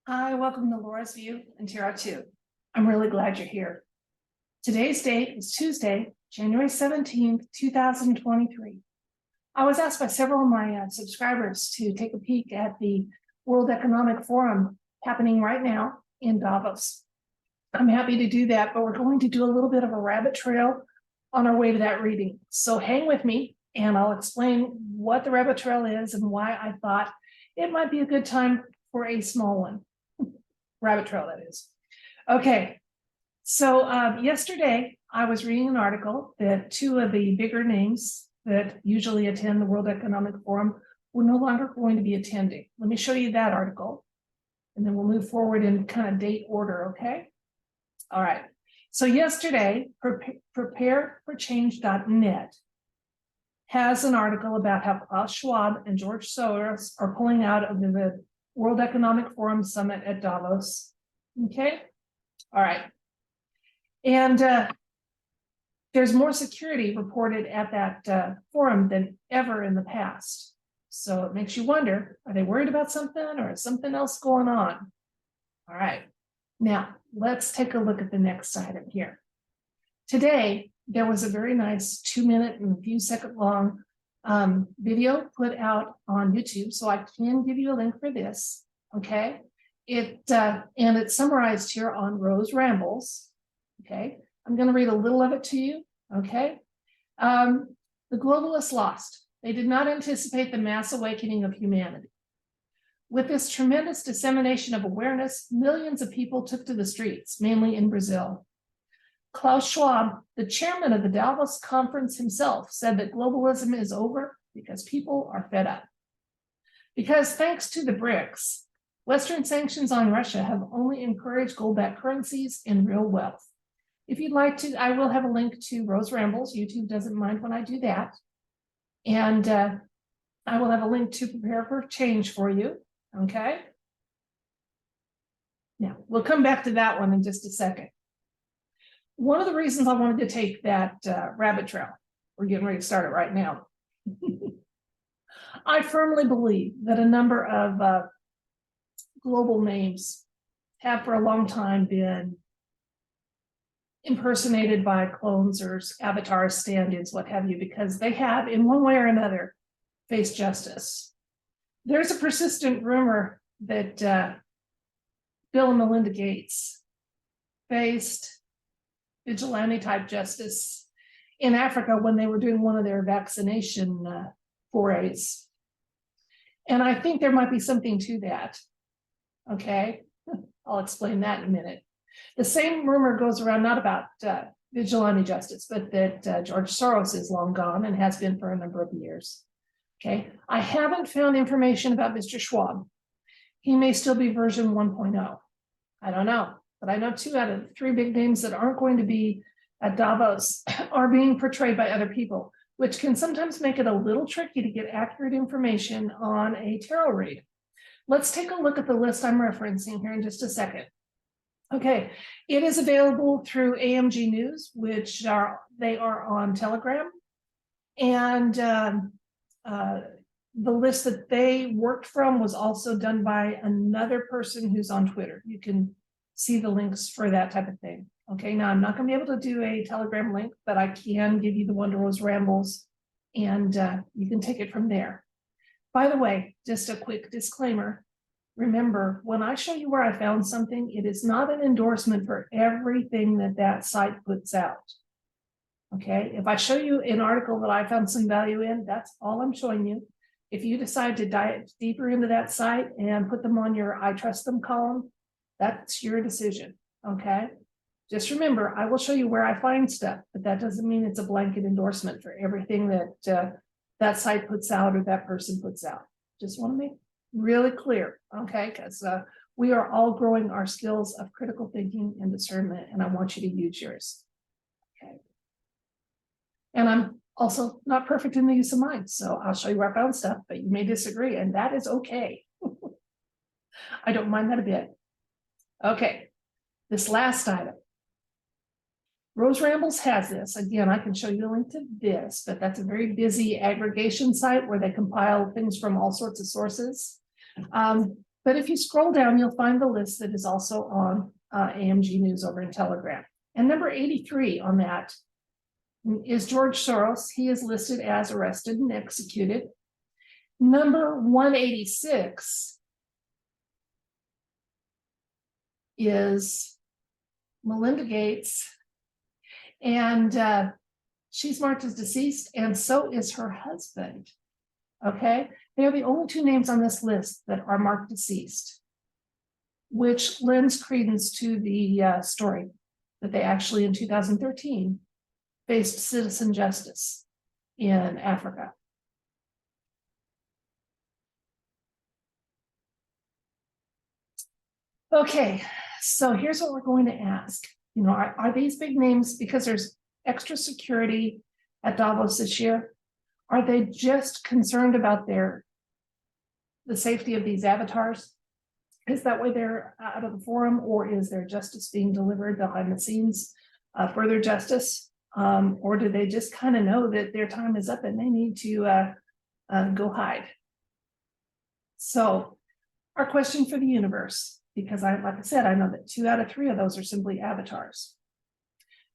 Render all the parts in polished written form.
Hi, welcome to Laura's View and Tarot 2. I'm really glad you're here. Today's date is Tuesday, January 17th, 2023. I was asked by several of my subscribers to take a peek at the World Economic Forum happening right now in Davos. I'm happy to do that, but we're going to do a little bit of a rabbit trail on our way to that reading. So hang with me and I'll explain what the rabbit trail is and why I thought it might be a good time for a small one. Rabbit trail, that is. Okay, so yesterday I was reading an article that two of the bigger names that usually attend the World Economic Forum were no longer going to be attending. Let me show you that article, and then we'll move forward in kind of date order, okay? All right, so yesterday, prepareforchange.net has an article about how Klaus Schwab and George Soros are pulling out of the World Economic Forum Summit at Davos. Okay, all right. And there's more security reported at that forum than ever in the past. So it makes you wonder, are they worried about something or is something else going on? All right, now let's take a look at the next item here. Today, there was a very nice 2-minute and a few second long video put out on YouTube, so I can give you a link for this. Okay, and it's summarized here on Rose Rambles. Okay, I'm going to read a little of it to you. Okay, the globalists lost. They did not anticipate the mass awakening of humanity. With this tremendous dissemination of awareness, millions of people took to the streets, mainly in Brazil. Klaus Schwab, the chairman of the Davos conference himself, said that globalism is over because people are fed up. Because thanks to the BRICS, Western sanctions on Russia have only encouraged gold-backed currencies and real wealth. If you'd like to, I will have a link to Rose Rambles. YouTube doesn't mind when I do that. And I will have a link to Prepare for Change for you, okay? Now, we'll come back to that one in just a second. One of the reasons I wanted to take that rabbit trail, we're getting ready to start it right now. I firmly believe that a number of global names have for a long time been impersonated by clones or avatars, stand-ins, what have you, because they have, in one way or another, faced justice. There's a persistent rumor that Bill and Melinda Gates faced vigilante type justice in Africa when they were doing one of their vaccination forays. And I think there might be something to that. Okay, I'll explain that in a minute. The same rumor goes around, not about vigilante justice, but that George Soros is long gone and has been for a number of years. Okay, I haven't found information about Mr. Schwab. He may still be version 1.0. I don't know. But I know 2 out of the 3 big names that aren't going to be at Davos are being portrayed by other people, which can sometimes make it a little tricky to get accurate information on a tarot read. Let's take a look at the list I'm referencing here in just a second. Okay, it is available through AMG News, which they are on Telegram. And the list that they worked from was also done by another person who's on Twitter. You can see the links for that type of thing. Okay, now I'm not going to be able to do a Telegram link, but I can give you the one to Rose Rambles, and you can take it from there. By the way, just a quick disclaimer. Remember, when I show you where I found something, it is not an endorsement for everything that that site puts out. Okay, if I show you an article that I found some value in, that's all I'm showing you. If you decide to dive deeper into that site and put them on your I trust them column, that's your decision, okay? Just remember, I will show you where I find stuff, but that doesn't mean it's a blanket endorsement for everything that that site puts out or that person puts out. Just want to make really clear, okay? Because we are all growing our skills of critical thinking and discernment, and I want you to use yours, okay? And I'm also not perfect in the use of mine, so I'll show you where I found stuff, but you may disagree, and that is okay. I don't mind that a bit. Okay, this last item. Rose Rambles has this. Again, I can show you a link to this, but that's a very busy aggregation site where they compile things from all sorts of sources. But if you scroll down, you'll find the list that is also on AMG News over in Telegram. And number 83 on that is George Soros. He is listed as arrested and executed. Number 186 is Melinda Gates, and she's marked as deceased, and so is her husband. Okay, they are the only two names on this list that are marked deceased, which lends credence to the story that they actually in 2013 faced citizen justice in Africa. Okay, so here's what we're going to ask. You know, are these big names, because there's extra security at Davos this year, are they just concerned about the safety of these avatars? Is that why they're out of the forum, or is there justice being delivered behind the scenes, further justice? Or do they just kind of know that their time is up and they need to go hide? So our question for the universe, because like I said, I know that 2 out of 3 of those are simply avatars.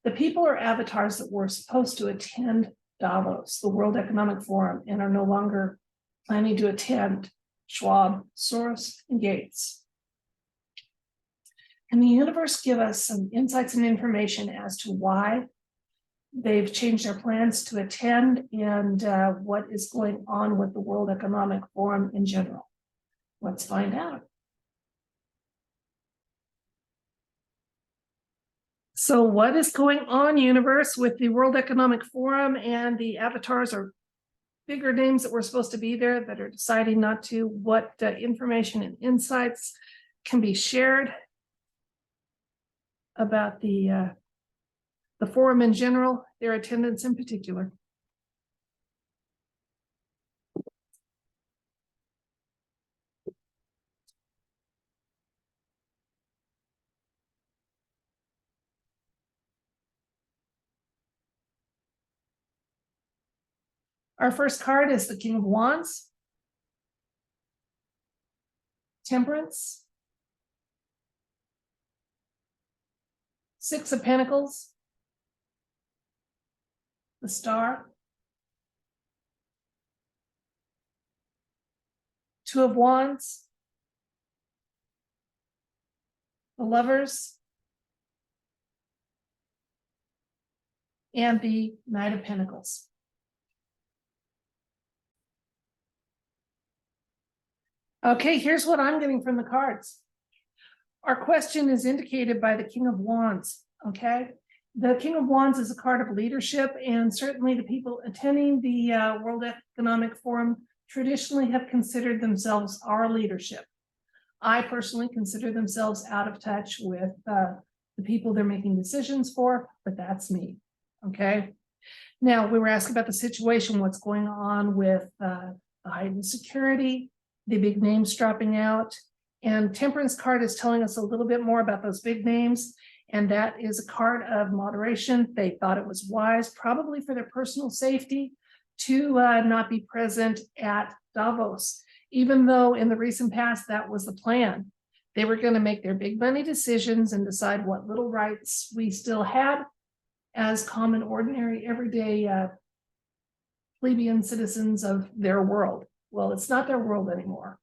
The people are avatars that were supposed to attend Davos, the World Economic Forum, and are no longer planning to attend Schwab, Soros, and Gates. Can the universe give us some insights and information as to why they've changed their plans to attend, and what is going on with the World Economic Forum in general? Let's find out. So what is going on, universe, with the World Economic Forum and the avatars or bigger names that were supposed to be there that are deciding not to? What information and insights can be shared about the forum in general, their attendance in particular? Our first card is the King of Wands, Temperance, 6 of Pentacles, the Star, 2 of Wands, the Lovers, and the Knight of Pentacles. Okay, here's what I'm getting from the cards. Our question is indicated by the King of Wands, okay? The King of Wands is a card of leadership, and certainly the people attending the World Economic Forum traditionally have considered themselves our leadership. I personally consider themselves out of touch with the people they're making decisions for, but that's me, okay? Now, we were asking about the situation, what's going on with the heightened security, the big names dropping out, and Temperance card is telling us a little bit more about those big names, and that is a card of moderation. They thought it was wise, probably for their personal safety, to not be present at Davos, even though in the recent past that was the plan. They were going to make their big money decisions and decide what little rights we still had as common, ordinary, everyday plebeian citizens of their world. Well, it's not their world anymore,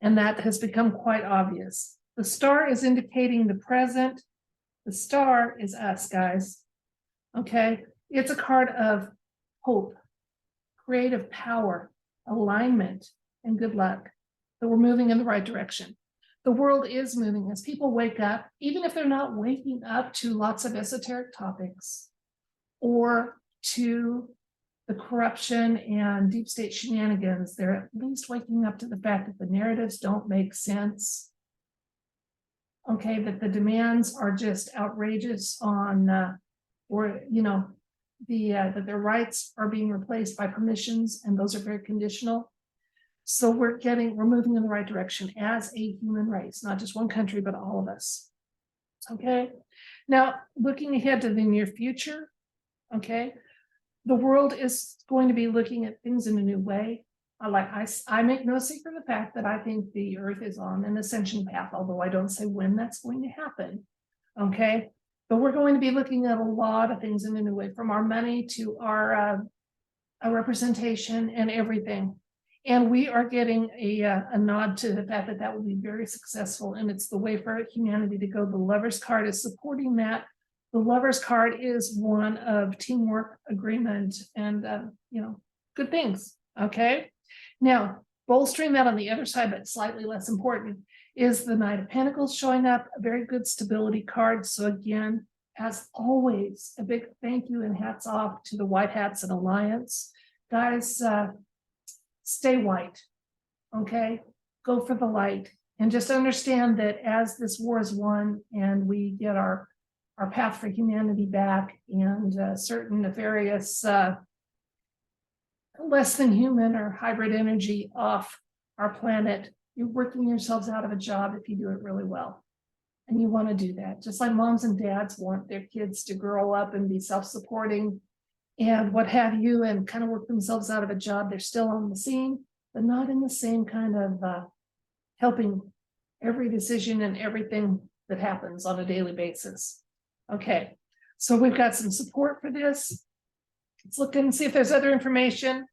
and that has become quite obvious. The Star is indicating the present. The Star is us, guys, okay? It's a card of hope, creative power, alignment, and good luck, that we're moving in the right direction. The world is moving as people wake up, even if they're not waking up to lots of esoteric topics or to the corruption and deep state shenanigans. They're at least waking up to the fact that the narratives don't make sense. Okay, that the demands are just outrageous on, or, you know, that their rights are being replaced by permissions, and those are very conditional. So we're moving in the right direction as a human race, not just one country, but all of us. Okay, now looking ahead to the near future, okay, the world is going to be looking at things in a new way. I make no secret of the fact that I think the earth is on an ascension path, although I don't say when that's going to happen. Okay. But we're going to be looking at a lot of things in a new way, from our money to our representation and everything. And we are getting a nod to the fact that that will be very successful. And it's the way for humanity to go. The Lover's card is supporting that. The Lover's card is one of teamwork, agreement, and, good things. Okay. Now, bolstering that on the other side, but slightly less important, is the Knight of Pentacles showing up, a very good stability card. So again, as always, a big thank you and hats off to the White Hats and Alliance. Guys, stay white, okay? Go for the light. And just understand that as this war is won and we get our path for humanity back, and certain nefarious less than human or hybrid energy off our planet, you're working yourselves out of a job if you do it really well. And you want to do that, just like moms and dads want their kids to grow up and be self-supporting and what have you, and kind of work themselves out of a job. They're still on the scene, but not in the same kind of helping every decision and everything that happens on a daily basis. Okay, so we've got some support for this. Let's look and see if there's other information.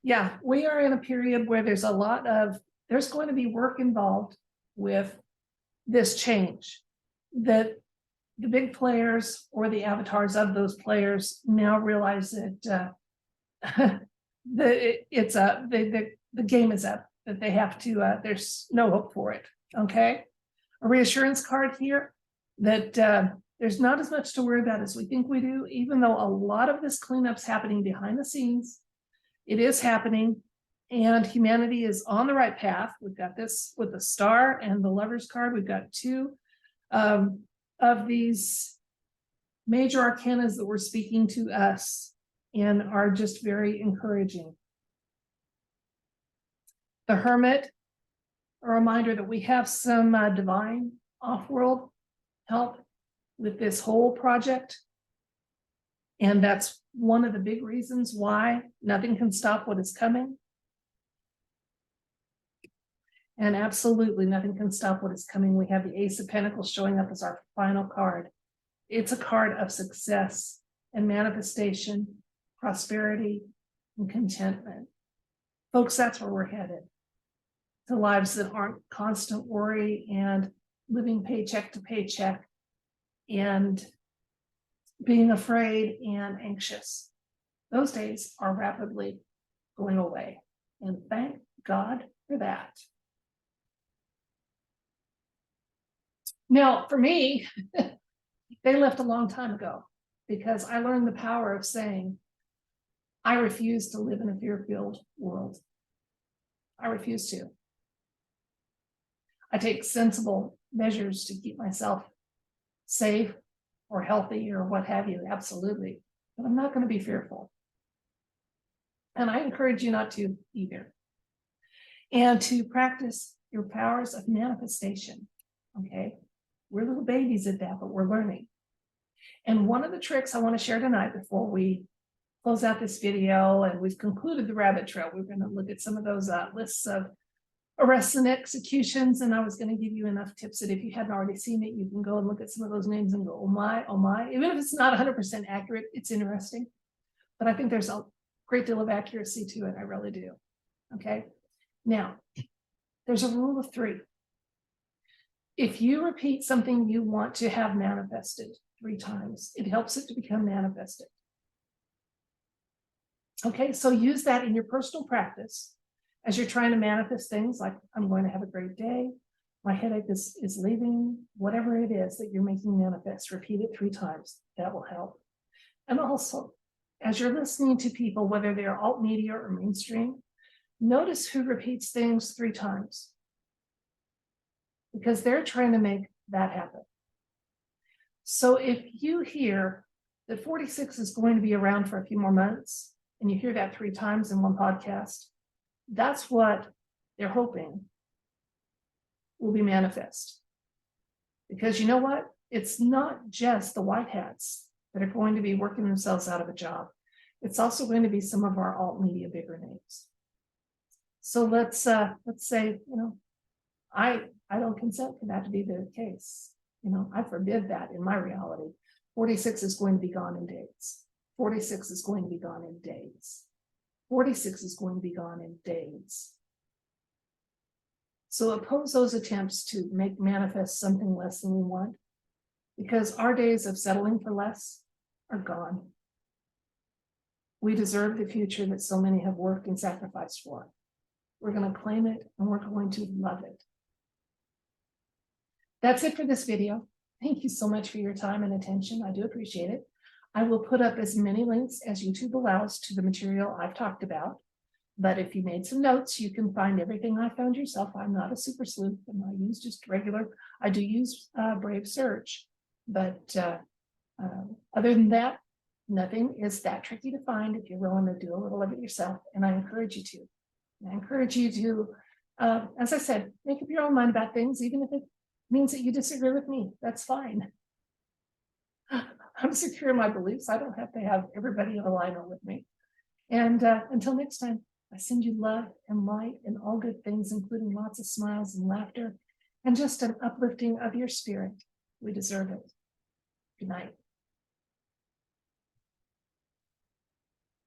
Yeah, we are in a period where there's going to be work involved with this change, that the big players or the avatars of those players now realize that the game is up, that they have to, there's no hope for it. Okay, a reassurance card here that there's not as much to worry about as we think we do, even though a lot of this cleanup's happening behind the scenes. It is happening, and humanity is on the right path. We've got this with the Star and the Lover's card. We've got two of these major arcanas that were speaking to us and are just very encouraging. The Hermit, a reminder that we have some divine off-world help with this whole project. And that's one of the big reasons why nothing can stop what is coming. And absolutely nothing can stop what is coming. We have the Ace of Pentacles showing up as our final card. It's a card of success and manifestation, prosperity, and contentment. Folks, that's where we're headed. To lives that aren't constant worry and living paycheck to paycheck and being afraid and anxious. Those days are rapidly going away. And thank God for that. Now, for me, they left a long time ago, because I learned the power of saying, I refuse to live in a fear-filled world. I refuse to. I take sensible measures to keep myself safe or healthy or what have you, absolutely. But I'm not going to be fearful. And I encourage you not to either. And to practice your powers of manifestation, okay? We're little babies at that, but we're learning. And one of the tricks I want to share tonight before we close out this video, and we've concluded the rabbit trail, we're going to look at some of those lists of arrests and executions, and I was going to give you enough tips that if you hadn't already seen it, you can go and look at some of those names and go, oh my, oh my. Even if it's not 100% accurate, it's interesting. But I think there's a great deal of accuracy to it. I really do. Okay. Now, there's a rule of 3. If you repeat something you want to have manifested 3 times, it helps it to become manifested. Okay, so use that in your personal practice as you're trying to manifest things like, I'm going to have a great day, my headache is leaving, whatever it is that you're making manifest, repeat it 3 times. That will help. And also, as you're listening to people, whether they're alt media or mainstream, notice who repeats things 3 times, because they're trying to make that happen. So if you hear that 46 is going to be around for a few more months, and you hear that 3 times in one podcast, that's what they're hoping will be manifest. Because you know what? It's not just the white hats that are going to be working themselves out of a job. It's also going to be some of our alt media bigger names. So let's say, I don't consent for that to be the case. I forbid that in my reality. 46 is going to be gone in days. 46 is going to be gone in days. 46 is going to be gone in days. So oppose those attempts to make manifest something less than we want, because our days of settling for less are gone. We deserve the future that so many have worked and sacrificed for. We're going to claim it and we're going to love it. That's it for this video. Thank you so much for your time and attention. I do appreciate it. I will put up as many links as YouTube allows to the material I've talked about. But if you made some notes, you can find everything I found yourself. I'm not a super sleuth, and I use just regular. I do use Brave Search, but other than that, nothing is that tricky to find if you're willing to do a little of it yourself. And I encourage you to. I encourage you to, as I said, make up your own mind about things, even if it means that you disagree with me. That's fine. I'm secure in my beliefs. I don't have to have everybody in alignment with me. And until next time, I send you love and light and all good things, including lots of smiles and laughter and just an uplifting of your spirit. We deserve it. Good night.